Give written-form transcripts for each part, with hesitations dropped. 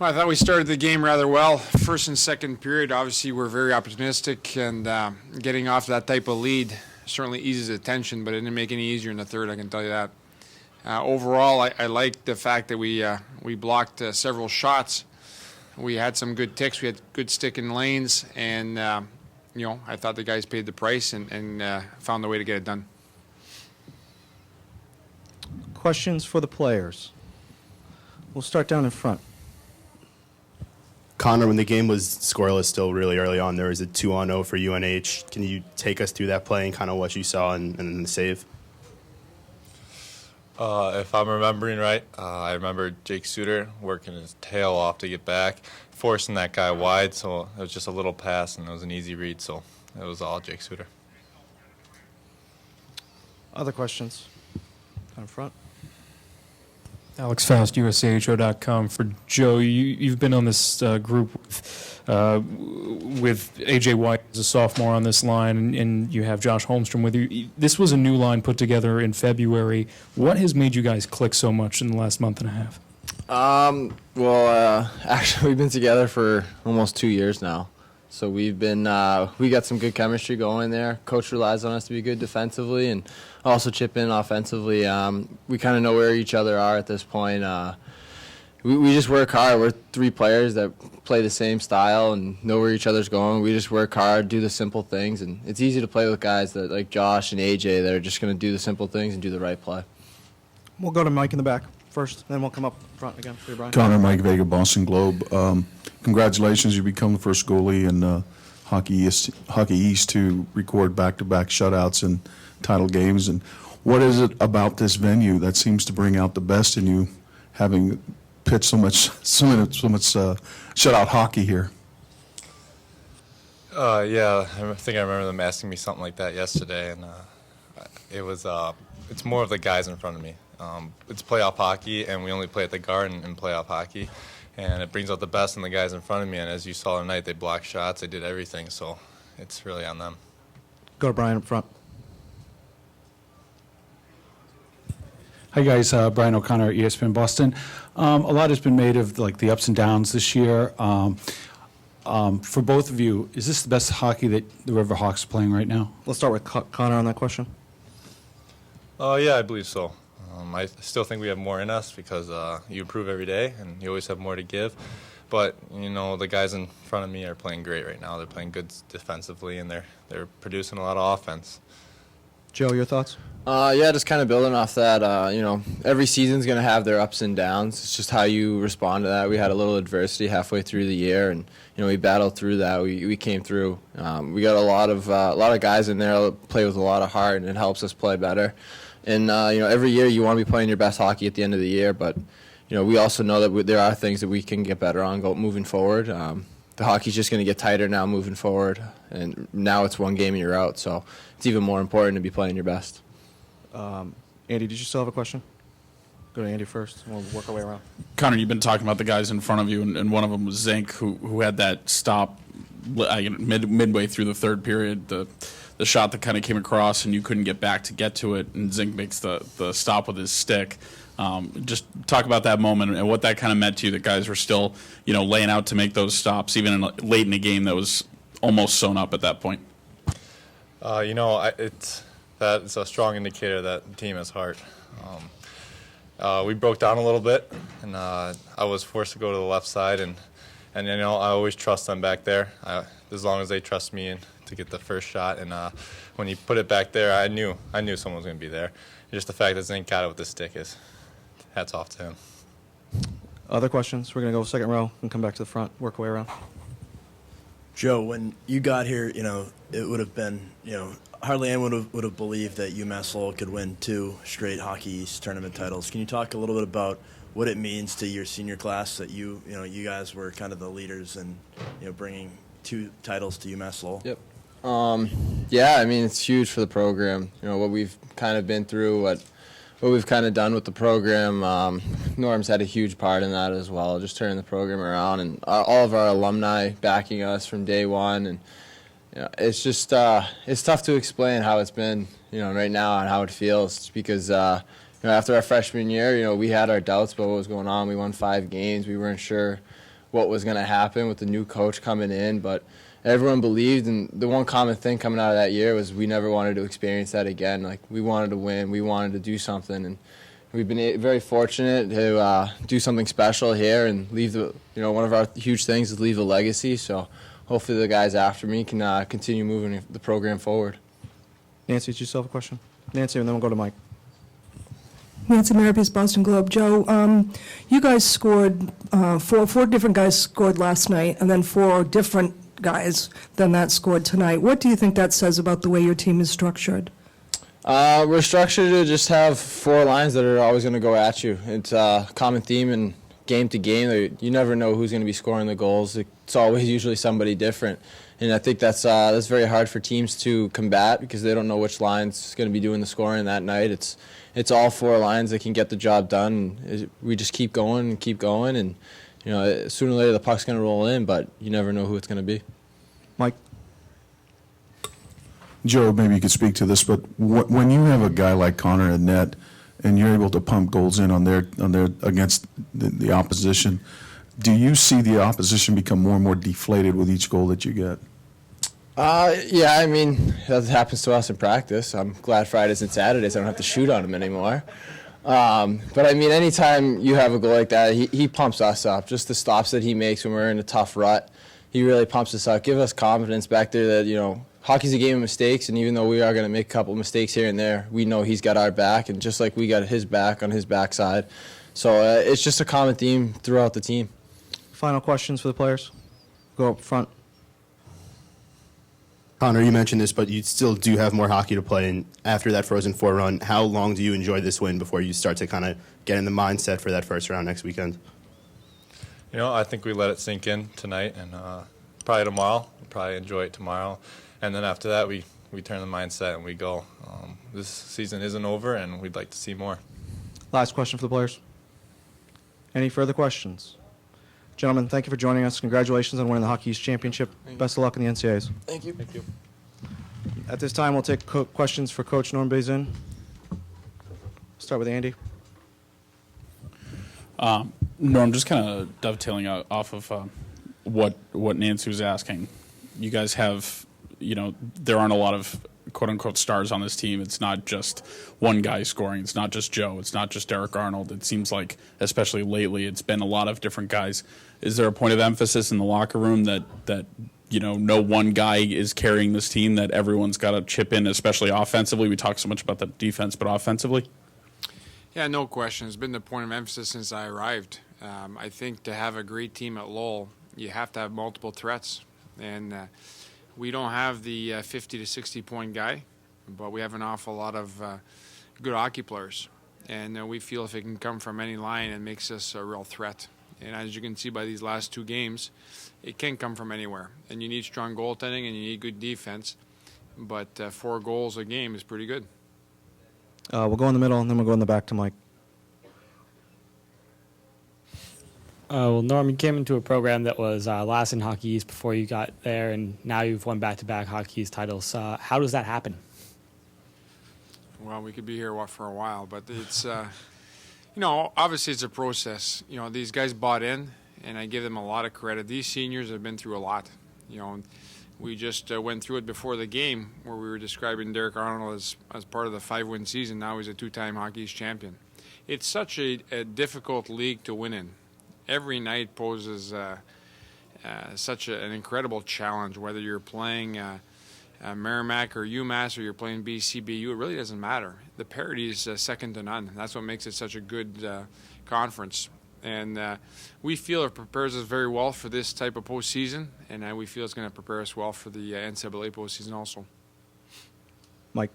Well, I thought we started the game rather well. First and second period, obviously, we're very opportunistic, and getting off that type of lead certainly eases the tension, but it didn't make it any easier in the third, I can tell you that. Overall, I like the fact that we blocked several shots. We had some good ticks. We had good sticking lanes, and I thought the guys paid the price and found a way to get it done. Questions for the players? We'll start down in front. Connor, when the game was scoreless still really early on, there was a 2-on-0 for UNH. Can you take us through that play and kind of what you saw and the save? If I'm remembering right, I remember Jake Suter working his tail off to get back, forcing that guy wide, so it was just a little pass, and it was an easy read, so it was all Jake Suter. Other questions? Down in front. Alex Faust, USAHO.com. For Joe, you've been on this group with A.J. White as a sophomore on this line, and you have Josh Holmstrom with you. This was a new line put together in February. What has made you guys click so much in the last month and a half? Actually, we've been together for almost 2 years now. So we got some good chemistry going there. Coach relies on us to be good defensively and also chip in offensively. We kind of know where each other are at this point. We just work hard. We're three players that play the same style and know where each other's going. We just work hard, do the simple things, and it's easy to play with guys that like Josh and AJ that are just going to do the simple things and do the right play. We'll go to Mike in the back first, then we'll come up front again for you, Brian. Connor, Mike Vega, Boston Globe. Congratulations, you become the first goalie in Hockey East to record back-to-back shutouts in title games. And what is it about this venue that seems to bring out the best in you, having pitched so much shutout hockey here? Yeah, I think I remember them asking me something like that yesterday, and it's more of the guys in front of me. It's playoff hockey, and we only play at the Garden in playoff hockey, and it brings out the best in the guys in front of me. And as you saw tonight, they blocked shots, they did everything, so it's really on them. Go to Brian up front. Hi guys, Brian O'Connor, ESPN Boston. A lot has been made of like the ups and downs this year. For both of you, is this the best hockey that the River Hawks are playing right now? Let's start with Connor on that question. Yeah, I believe so. I still think we have more in us because you improve every day and you always have more to give. But, the guys in front of me are playing great right now. They're playing good defensively, and they're producing a lot of offense. Joe, your thoughts? Just kind of building off that, every season's going to have their ups and downs. It's just how you respond to that. We had a little adversity halfway through the year, and, we battled through that. We came through. We got a lot of guys in there that play with a lot of heart, and it helps us play better. And, every year you want to be playing your best hockey at the end of the year, but, we also know that there are things that we can get better on moving forward. The hockey's just going to get tighter now moving forward, and now it's one game and you're out, so it's even more important to be playing your best. Andy, did you still have a question? Go to Andy first, and we'll work our way around. Connor, you've been talking about the guys in front of you, and one of them was Zink, who had that stop midway through the third period, the shot that kind of came across, and you couldn't get back to get to it, and Zink makes the stop with his stick. Just talk about that moment and what that kind of meant to you, that guys were still, laying out to make those stops, even late in a game that was almost sewn up at that point. It's a strong indicator that the team has heart. We broke down a little bit, and I was forced to go to the left side, and I always trust them back there, as long as they trust me and to get the first shot. And when he put it back there, I knew someone was going to be there. Just the fact that Zink got it with the stick is hats off to him. Other questions? We're going to go second row and come back to the front, work our way around. Joe, when you got here, it would have been, hardly anyone would have believed that UMass Lowell could win 2 straight Hockey East tournament titles. Can you talk a little bit about what it means to your senior class that you guys were kind of the leaders in, bringing 2 titles to UMass Lowell? Yep. It's huge for the program. What we've kind of been through, what we've kind of done with the program. Norm's had a huge part in that as well, just turning the program around, and all of our alumni backing us from day one. And it's just it's tough to explain how it's been, right now and how it feels, because after our freshman year, we had our doubts about what was going on. We won 5 games. We weren't sure what was going to happen with the new coach coming in, but everyone believed, and the one common thing coming out of that year was we never wanted to experience that again. Like, we wanted to win, we wanted to do something, and we've been very fortunate to do something special here and leave one of our huge things is leave a legacy. So hopefully the guys after me can continue moving the program forward. Nancy, did you still have a question? Nancy, and then we'll go to Mike. Nancy Marapies, Boston Globe. Joe, you guys scored, four different guys scored last night, and then 4 different guys than that scored tonight. What do you think that says about the way your team is structured? We're structured to just have 4 lines that are always going to go at you. It's a common theme in game to game. You never know who's going to be scoring the goals. It's always usually somebody different. And I think that's very hard for teams to combat because they don't know which line's going to be doing the scoring that night. It's all 4 lines that can get the job done. We just keep going, and sooner or later the puck's going to roll in, but you never know who it's going to be. Mike? Joe, maybe you could speak to this, but when you have a guy like Connor at net and you're able to pump goals in on their against the opposition, do you see the opposition become more and more deflated with each goal that you get? Yeah, I mean, that happens to us in practice. I'm glad Fridays and Saturdays I don't have to shoot on him anymore. But I mean, anytime you have a goal like that, he pumps us up. Just the stops that he makes when we're in a tough rut, he really pumps us up. Give us confidence back there that, hockey's a game of mistakes, and even though we are going to make a couple mistakes here and there, we know he's got our back, and just like we got his back on his backside. So it's just a common theme throughout the team. Final questions for the players? Go up front. Connor, you mentioned this, but you still do have more hockey to play. And after that Frozen Four run, how long do you enjoy this win before you start to kind of get in the mindset for that first round next weekend? I think we let it sink in tonight, and probably tomorrow. We'll probably enjoy it tomorrow. And then after that, we turn the mindset and we go. This season isn't over, and we'd like to see more. Last question for the players. Any further questions? Gentlemen, thank you for joining us. Congratulations on winning the Hockey East Championship. Best of luck in the NCAAs. Thank you. Thank you. At this time, we'll take questions for Coach Norm Bazin. Start with Andy. Norm, just kind of dovetailing off of what Nancy was asking. You guys have, there aren't a lot of quote-unquote stars on this team. It's not just one guy scoring. It's not just Joe. It's not just Derek Arnold. It seems like, especially lately, it's been a lot of different guys. Is there a point of emphasis in the locker room that no one guy is carrying this team, that everyone's got to chip in, especially offensively? We talk so much about the defense, but offensively? Yeah, no question. It's been the point of emphasis since I arrived. I think to have a great team at Lowell, you have to have multiple threats. And we don't have the 50 to 60 point guy, but we have an awful lot of good hockey players. And we feel if it can come from any line, it makes us a real threat. And as you can see by these last 2 games, it can come from anywhere. And you need strong goaltending and you need good defense. But 4 goals a game is pretty good. We'll go in the middle, and then we'll go in the back to Mike. Well, Norm, you came into a program that was last in Hockey East before you got there, and now you've won back-to-back Hockey East titles. How does that happen? Well, we could be here for a while, but it's, obviously it's a process. These guys bought in, and I give them a lot of credit. These seniors have been through a lot. We just went through it before the game where we were describing Derek Arnold as part of the 5-win season. Now he's a 2-time Hockey East champion. It's such a difficult league to win in. Every night poses such an incredible challenge, whether you're playing Merrimack or UMass or you're playing BCBU. It really doesn't matter. The parity is second to none. That's what makes it such a good conference. And we feel it prepares us very well for this type of postseason, and we feel it's going to prepare us well for the NCAA postseason also. Mike.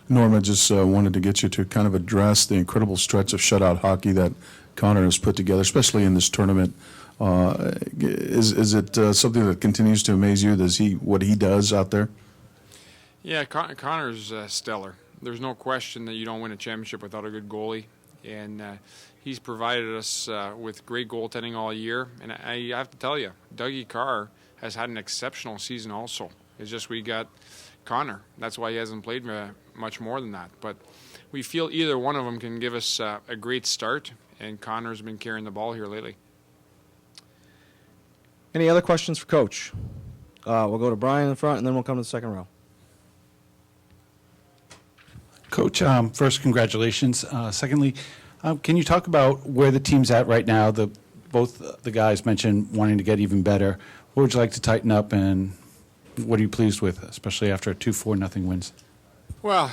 Norm, I just wanted to get you to kind of address the incredible stretch of shutout hockey that Connor has put together, especially in this tournament. Is it something that continues to amaze you? What he does out there? Yeah, Connor's stellar. There's no question that you don't win a championship without a good goalie, and he's provided us with great goaltending all year. And I have to tell you, Dougie Carr has had an exceptional season also. It's just we got Connor. That's why he hasn't played much more than that. But we feel either one of them can give us a great start, and Connor's been carrying the ball here lately. Any other questions for Coach? We'll go to Brian in the front, and then we'll come to the second row. Coach, first, congratulations. Secondly, can you talk about where the team's at right now? Both the guys mentioned wanting to get even better. What would you like to tighten up, and what are you pleased with, especially after a 2-4-0 wins? Well,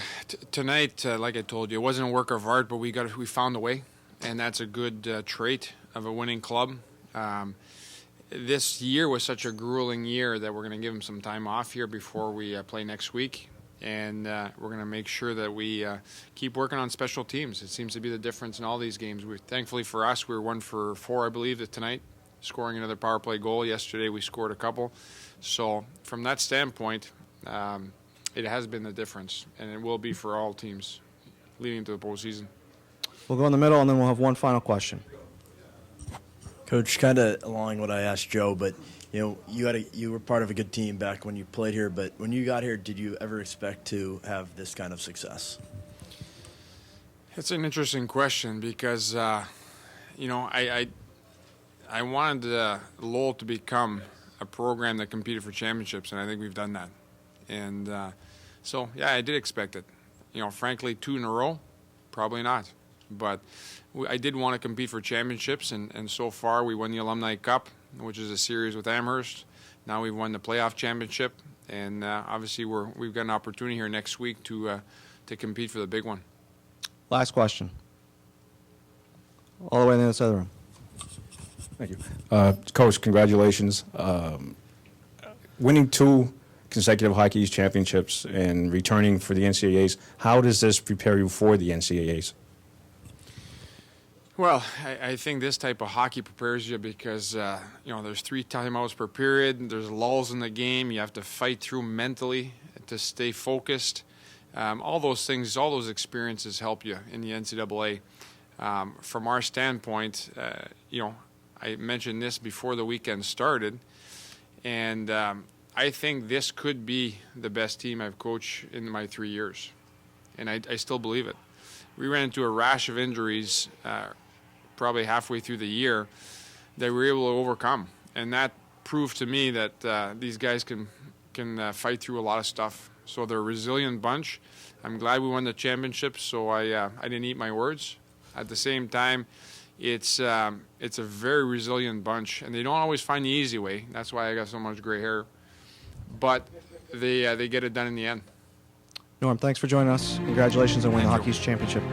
tonight, like I told you, it wasn't a work of art, but we found a way, and that's a good trait of a winning club. This year was such a grueling year that we're going to give them some time off here before we play next week, and we're going to make sure that we keep working on special teams. It seems to be the difference in all these games. Thankfully for us, we were 1 for 4, I believe, tonight, scoring another power play goal. Yesterday we scored a couple. So from that standpoint, it has been the difference, and it will be for all teams leading into the postseason. We'll go in the middle, and then we'll have one final question. Coach, kind of along what I asked Joe, but you were part of a good team back when you played here. But when you got here, did you ever expect to have this kind of success? It's an interesting question because, I wanted Lowell to become a program that competed for championships, and I think we've done that. And so, yeah, I did expect it. Frankly, 2 in a row, probably not. But I did want to compete for championships, and so far we won the Alumni Cup, which is a series with Amherst. Now we've won the playoff championship, and obviously we've got an opportunity here next week to compete for the big one. Last question. All the way in the other side of the room. Thank you. Coach, congratulations. Winning 2 consecutive Hockey East championships and returning for the NCAAs, how does this prepare you for the NCAAs? Well, I think this type of hockey prepares you because, there's 3 timeouts per period. There's lulls in the game. You have to fight through mentally to stay focused. All those things, all those experiences help you in the NCAA. From our standpoint, I mentioned this before the weekend started, and I think this could be the best team I've coached in my 3 years, and I still believe it. We ran into a rash of injuries probably halfway through the year that we were able to overcome, and that proved to me that these guys can fight through a lot of stuff. So they're a resilient bunch. I'm glad we won the championship, so I didn't eat my words. At the same time, it's a very resilient bunch, and they don't always find the easy way. That's why I got so much gray hair. But they get it done in the end. Norm, thanks for joining us. Congratulations on winning the Hockey East championship.